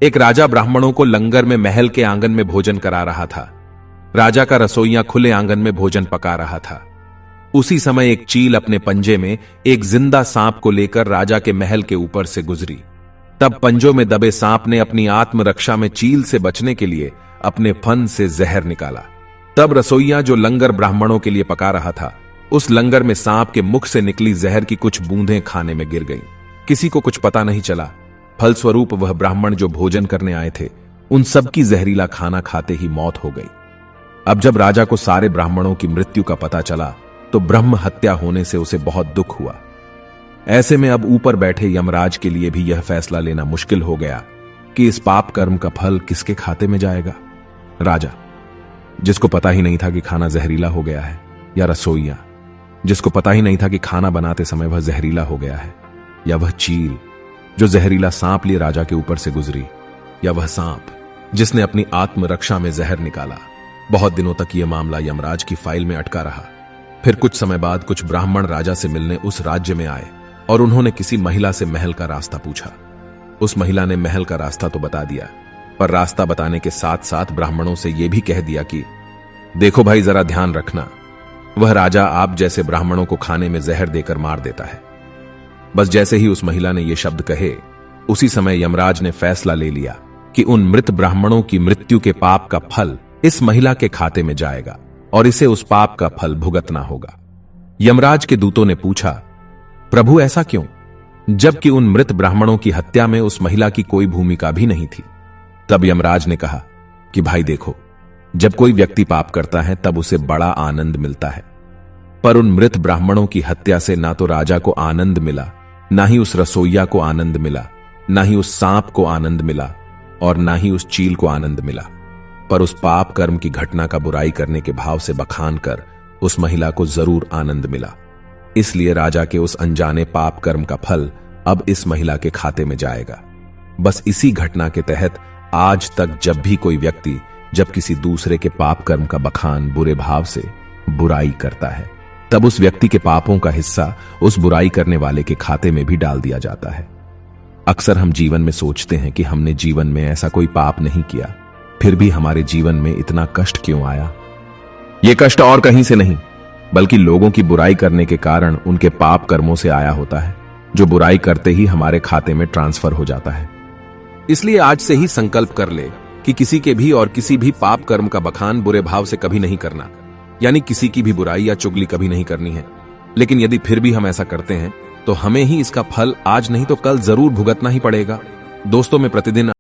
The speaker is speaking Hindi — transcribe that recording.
एक राजा ब्राह्मणों को लंगर में महल के आंगन में भोजन करा रहा था। राजा का रसोइया खुले आंगन में भोजन पका रहा था। उसी समय एक चील अपने पंजे में एक जिंदा सांप को लेकर राजा के महल के ऊपर से गुजरी। तब पंजों में दबे सांप ने अपनी आत्मरक्षा में चील से बचने के लिए अपने फन से जहर निकाला। तब रसोइया जो लंगर ब्राह्मणों के लिए पका रहा था, उस लंगर में सांप के मुख से निकली जहर की कुछ बूंदें खाने में गिर गईं। किसी को कुछ पता नहीं चला। फलस्वरूप वह ब्राह्मण जो भोजन करने आए थे, उन सबकी जहरीला खाना खाते ही मौत हो गई। अब जब राजा को सारे ब्राह्मणों की मृत्यु का पता चला तो ब्रह्म हत्या होने से उसे बहुत दुख हुआ। ऐसे में अब ऊपर बैठे यमराज के लिए भी यह फैसला लेना मुश्किल हो गया कि इस पाप कर्म का फल किसके खाते में जाएगा। राजा, जिसको पता ही नहीं था कि खाना जहरीला हो गया है, या रसोइया, जिसको पता ही नहीं था कि खाना बनाते समय वह जहरीला हो गया है, या वह चील जो जहरीला सांप लिए राजा के ऊपर से गुजरी, या वह सांप जिसने अपनी आत्मरक्षा में जहर निकाला। बहुत दिनों तक यह मामला यमराज की फाइल में अटका रहा। फिर कुछ समय बाद कुछ ब्राह्मण राजा से मिलने उस राज्य में आए और उन्होंने किसी महिला से महल का रास्ता पूछा। उस महिला ने महल का रास्ता तो बता दिया, पर रास्ता बताने के साथ साथ ब्राह्मणों से यह भी कह दिया कि देखो भाई, जरा ध्यान रखना, वह राजा आप जैसे ब्राह्मणों को खाने में जहर देकर मार देता है। बस जैसे ही उस महिला ने ये शब्द कहे, उसी समय यमराज ने फैसला ले लिया कि उन मृत ब्राह्मणों की मृत्यु के पाप का फल इस महिला के खाते में जाएगा और इसे उस पाप का फल भुगतना होगा। यमराज के दूतों ने पूछा, प्रभु ऐसा क्यों, जबकि उन मृत ब्राह्मणों की हत्या में उस महिला की कोई भूमिका भी नहीं थी। तब यमराज ने कहा कि भाई देखो, जब कोई व्यक्ति पाप करता है तब उसे बड़ा आनंद मिलता है, पर उन मृत ब्राह्मणों की हत्या से ना तो राजा को आनंद मिला, ना ही उस रसोइया को आनंद मिला, ना ही उस सांप को आनंद मिला, और ना ही उस चील को आनंद मिला, पर उस पाप कर्म की घटना का बुराई करने के भाव से बखान कर उस महिला को जरूर आनंद मिला। इसलिए राजा के उस अनजाने पाप कर्म का फल अब इस महिला के खाते में जाएगा। बस इसी घटना के तहत आज तक जब भी कोई व्यक्ति जब किसी दूसरे के पाप कर्म का बखान बुरे भाव से बुराई करता है, तब उस व्यक्ति के पापों का हिस्सा उस बुराई करने वाले के खाते में भी डाल दिया जाता है। अक्सर हम जीवन में सोचते हैं कि हमने जीवन में ऐसा कोई पाप नहीं किया, फिर भी हमारे जीवन में इतना कष्ट क्यों आया। यह कष्ट और कहीं से नहीं, बल्कि लोगों की बुराई करने के कारण उनके पाप कर्मों से आया होता है, जो बुराई करते ही हमारे खाते में ट्रांसफर हो जाता है। इसलिए आज से ही संकल्प कर ले कि किसी के भी और किसी भी पाप कर्म का बखान बुरे भाव से कभी नहीं करना, यानी किसी की भी बुराई या चुगली कभी नहीं करनी है। लेकिन यदि फिर भी हम ऐसा करते हैं तो हमें ही इसका फल आज नहीं तो कल जरूर भुगतना ही पड़ेगा। दोस्तों में प्रतिदिन